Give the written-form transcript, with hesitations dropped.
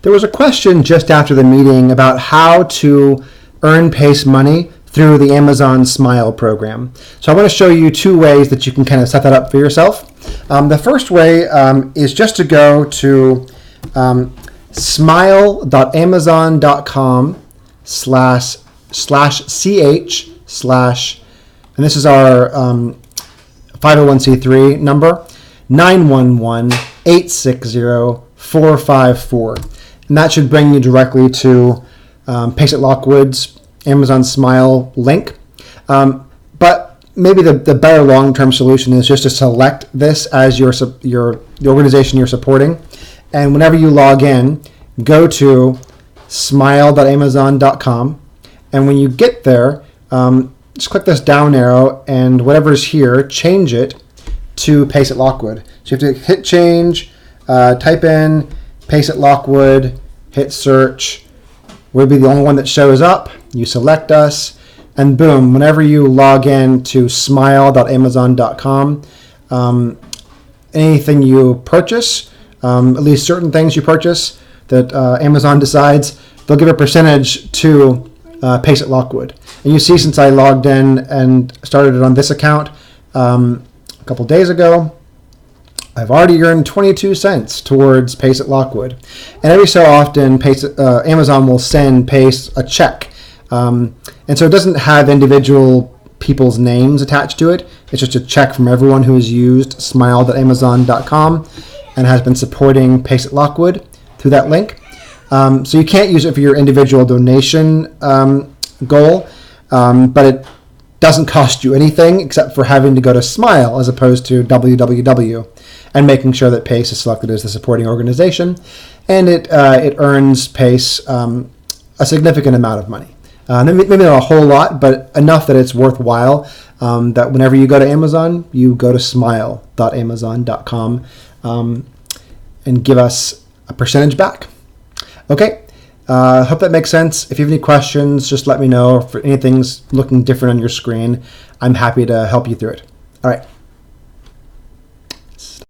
There was a question just after the meeting about how to earn PACE money through the Amazon Smile program. So I want to show you two ways that you can kind of set that up for yourself. The first way is just to go to smile.amazon.com//ch/ and this is our 501c3 number, 911-860-454. And that should bring you directly to Pace at Lockwood's Amazon Smile link. But maybe the better long-term solution is just to select this as the organization you're supporting. And whenever you log in, go to smile.amazon.com. And when you get there, just click this down arrow, and whatever's here, change it to Pace at Lockwood. So you have to hit change, type in Pace at Lockwood, hit search. We'll be the only one that shows up. You select us, and boom, whenever you log in to smile.amazon.com, anything you purchase, at least certain things you purchase that Amazon decides, they'll give a percentage to Pace at Lockwood. And you see, since I logged in and started it on this account a couple days ago, I've already earned 22 cents towards Pace at Lockwood. And every so often, Amazon will send Pace a check. And so it doesn't have individual people's names attached to it. It's just a check from everyone who has used smile.amazon.com and has been supporting Pace at Lockwood through that link. So you can't use it for your individual donation goal, but it doesn't cost you anything except for having to go to Smile as opposed to www, and making sure that Pace is selected as the supporting organization, and it earns Pace a significant amount of money. Maybe not a whole lot, but enough that it's worthwhile, that whenever you go to Amazon, you go to smile.amazon.com and give us a percentage back. Okay, hope that makes sense. If you have any questions, just let me know. If anything's looking different on your screen, I'm happy to help you through it. All right.